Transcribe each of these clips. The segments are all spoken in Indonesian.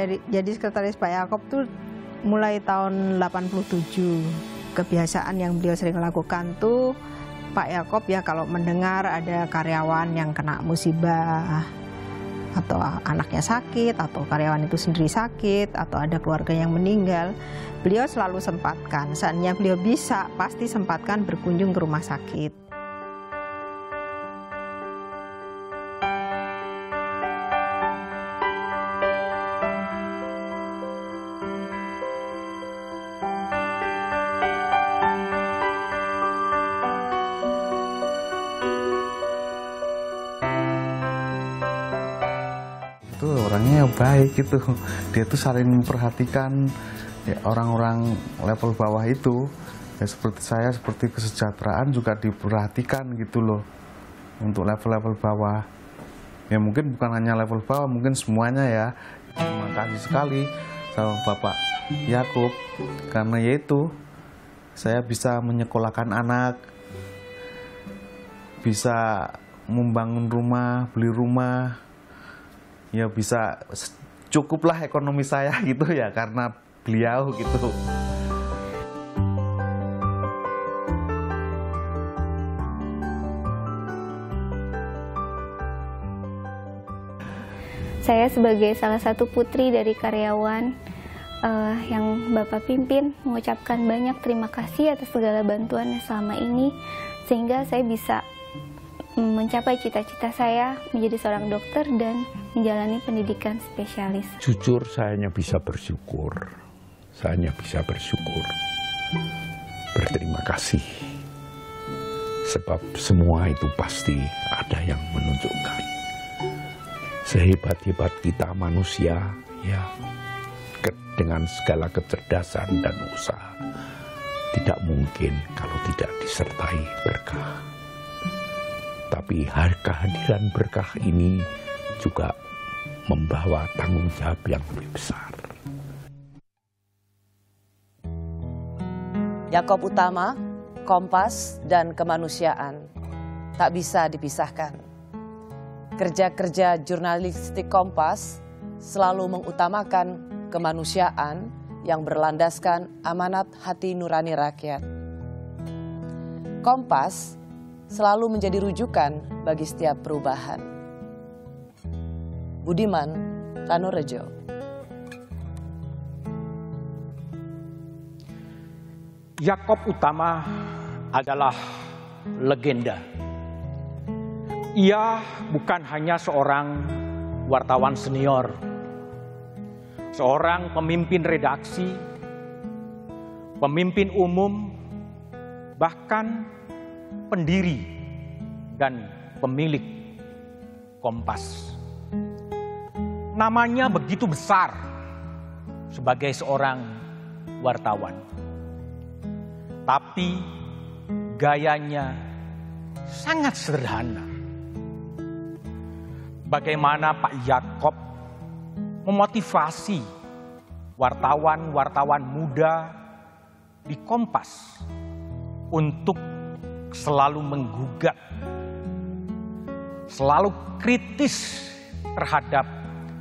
jadi sekretaris Pak Yaakob tuh mulai tahun 87. Kebiasaan yang beliau sering lakukan tuh Pak Yaakob ya kalau mendengar ada karyawan yang kena musibah atau anaknya sakit atau karyawan itu sendiri sakit atau ada keluarga yang meninggal, beliau selalu sempatkan. Seandainya beliau bisa, pasti sempatkan berkunjung ke rumah sakit. Itu orangnya baik gitu, dia tuh saling memperhatikan ya, orang-orang level bawah itu ya, seperti saya, seperti kesejahteraan juga diperhatikan gitu loh untuk level-level bawah ya, mungkin bukan hanya level bawah, mungkin semuanya ya. Terima kasih sekali sama Bapak Yaakob karena yaitu saya bisa menyekolahkan anak, bisa membangun rumah, beli rumah, ya bisa cukuplah ekonomi saya gitu ya karena beliau gitu. Saya sebagai salah satu putri dari karyawan yang Bapak pimpin mengucapkan banyak terima kasih atas segala bantuannya selama ini sehingga saya bisa mencapai cita-cita saya menjadi seorang dokter dan menjalani pendidikan spesialis. Jujur saya hanya bisa bersyukur. Berterima kasih. Sebab semua itu pasti ada yang menunjukkan. Sehebat-hebat kita manusia, ya, dengan segala kecerdasan dan usaha, tidak mungkin kalau tidak disertai berkah. Tapi kehadiran berkah ini juga membawa tanggung jawab yang lebih besar. Yaakob Utama, Kompas, dan kemanusiaan tak bisa dipisahkan. Kerja-kerja jurnalistik Kompas selalu mengutamakan kemanusiaan yang berlandaskan amanat hati nurani rakyat. Kompas selalu menjadi rujukan bagi setiap perubahan. Budiman, Ranorejo. Yaakob Utama adalah legenda. Ia bukan hanya seorang wartawan senior, seorang pemimpin redaksi, pemimpin umum, bahkan pendiri dan pemilik Kompas. Namanya begitu besar sebagai seorang wartawan. Tapi gayanya sangat sederhana. Bagaimana Pak Yaakob memotivasi wartawan-wartawan muda di Kompas untuk selalu menggugat, selalu kritis terhadap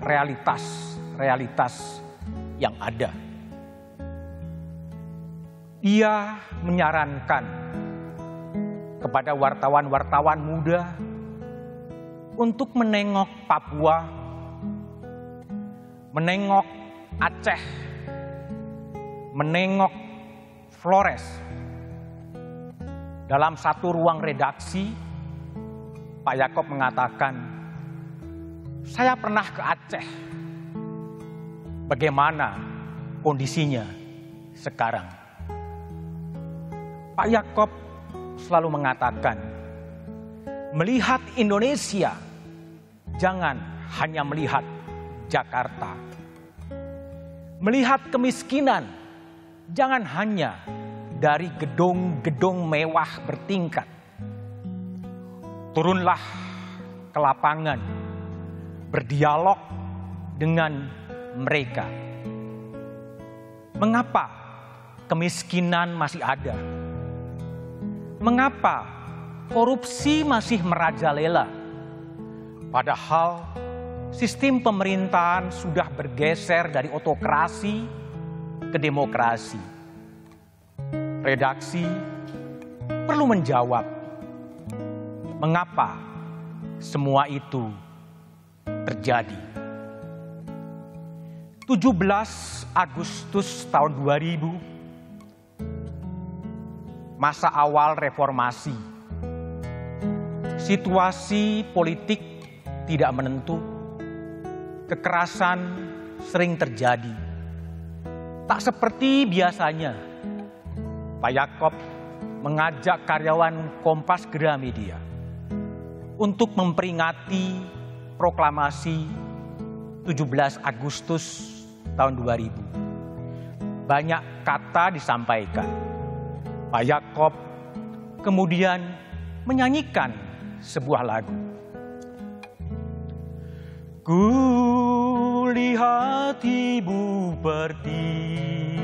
realitas yang ada. Ia menyarankan kepada wartawan-wartawan muda untuk menengok Papua, menengok Aceh, menengok Flores. Dalam satu ruang redaksi, Pak Yaakob mengatakan, saya pernah ke Aceh. Bagaimana kondisinya sekarang? Pak Yaakob selalu mengatakan, melihat Indonesia, jangan hanya melihat Jakarta. Melihat kemiskinan, jangan hanya dari gedung-gedung mewah bertingkat. Turunlah ke lapangan, berdialog dengan mereka. Mengapa kemiskinan masih ada? Mengapa korupsi masih merajalela? Padahal sistem pemerintahan sudah bergeser dari otokrasi ke demokrasi. Redaksi perlu menjawab mengapa semua itu terjadi. 17 Agustus tahun 2000, masa awal reformasi. Situasi politik tidak menentu, kekerasan sering terjadi. Tak seperti biasanya, Pak Yaakob mengajak karyawan Kompas Gramedia untuk memperingati proklamasi 17 Agustus tahun 2000. Banyak kata disampaikan. Pak Yaakob kemudian menyanyikan sebuah lagu. Kulihat Ibu Pertiwi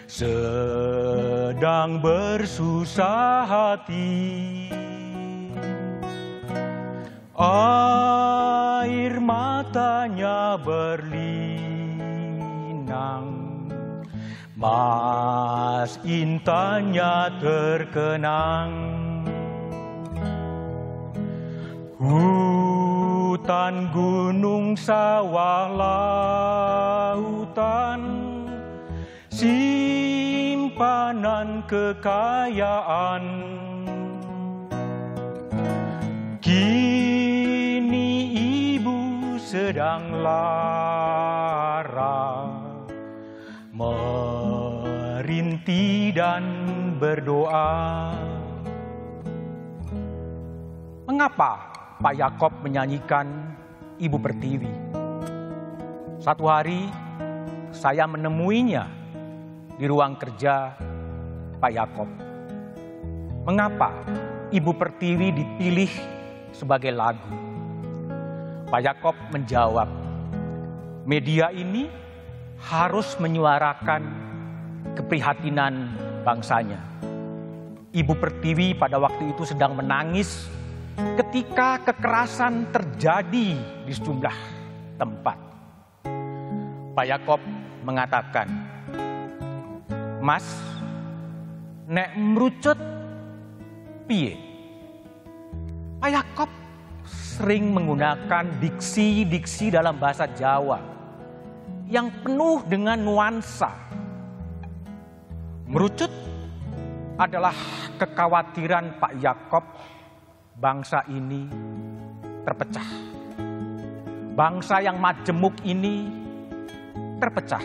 sedang bersusah hati. Air matanya berlinang, mas intannya terkenang. Hutan, gunung, sawah, lautan, simpanan kekayaan. Kini Ibu sedang lara, merintih dan berdoa. Mengapa Pak Yaakob menyanyikan Ibu Pertiwi? Satu hari saya menemuinya di ruang kerja Pak Yaakob. Mengapa Ibu Pertiwi dipilih sebagai lagu? Pak Yaakob menjawab, media ini harus menyuarakan keprihatinan bangsanya. Ibu Pertiwi pada waktu itu sedang menangis ketika kekerasan terjadi di sejumlah tempat. Pak Yaakob mengatakan, Mas, nek merucut piye? Pak Yaakob sering menggunakan diksi-diksi dalam bahasa Jawa yang penuh dengan nuansa. Merucut adalah kekhawatiran Pak Yaakob bangsa ini terpecah. Bangsa yang majemuk ini terpecah.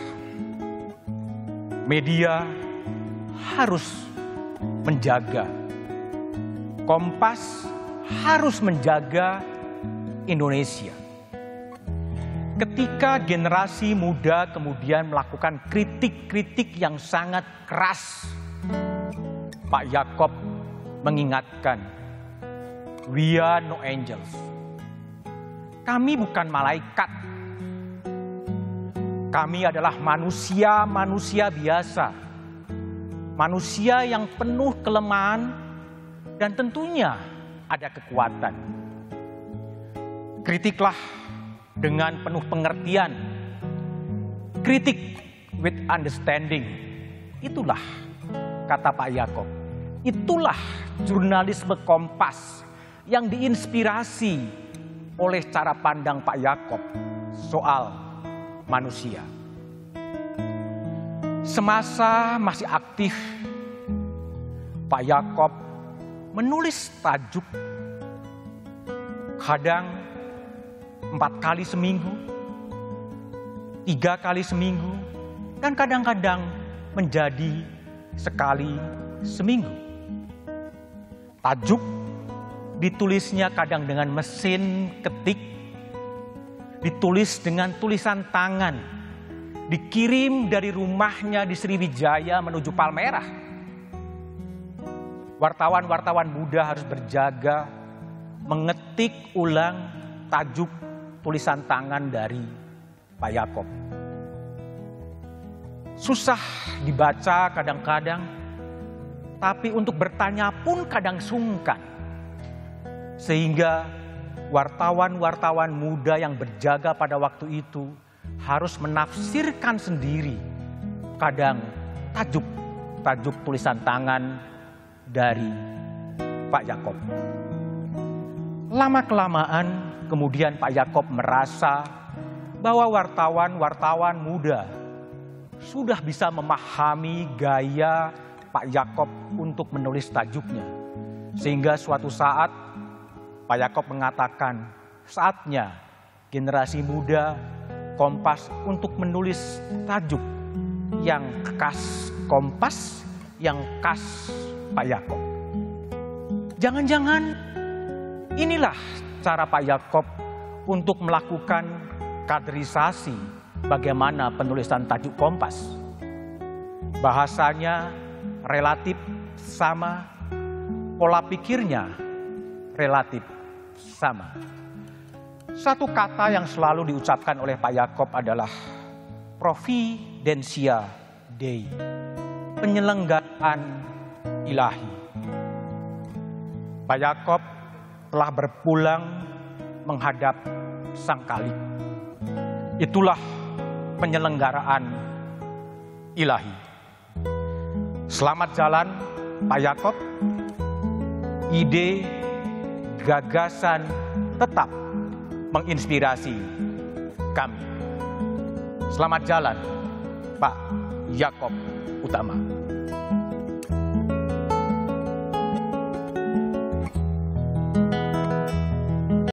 Media harus menjaga. Kompas harus menjaga Indonesia. Ketika generasi muda kemudian melakukan kritik-kritik yang sangat keras, Pak Yaakob mengingatkan, we are no angels. Kami bukan malaikat. Kami adalah manusia biasa. Manusia yang penuh kelemahan dan tentunya ada kekuatan. Kritiklah dengan penuh pengertian. Kritik with understanding. Itulah kata Pak Yaakob. Itulah jurnalisme Kompas yang diinspirasi oleh cara pandang Pak Yaakob soal manusia. Semasa masih aktif, Pak Yaakob menulis tajuk kadang 4 kali seminggu, 3 kali seminggu, dan kadang-kadang menjadi sekali seminggu. Tajuk ditulisnya kadang dengan mesin ketik, ditulis dengan tulisan tangan, dikirim dari rumahnya di Sriwijaya menuju Palmerah. Wartawan-wartawan muda harus berjaga mengetik ulang tajuk tulisan tangan dari Pak Yaakob. Susah dibaca kadang-kadang, tapi untuk bertanya pun kadang sungkan. Sehingga wartawan-wartawan muda yang berjaga pada waktu itu harus menafsirkan sendiri kadang tajuk tulisan tangan dari Pak Yakob. Lama-kelamaan kemudian Pak Yakob merasa bahwa wartawan-wartawan muda sudah bisa memahami gaya Pak Yakob untuk menulis tajuknya. Sehingga suatu saat Pak Yakob mengatakan saatnya generasi muda Kompas untuk menulis tajuk yang khas Kompas, yang khas Pak Yakob. Jangan-jangan inilah cara Pak Yakob untuk melakukan kaderisasi bagaimana penulisan tajuk Kompas. Bahasanya relatif sama, pola pikirnya relatif sama. Satu kata yang selalu diucapkan oleh Pak Yakob adalah Providentia Dei, penyelenggaraan ilahi. Pak Yakob telah berpulang menghadap Sang Kalik. Itulah penyelenggaraan ilahi. Selamat jalan Pak Yakob. Ide, gagasan tetap menginspirasi kami. Selamat jalan Pak Yakob Utama.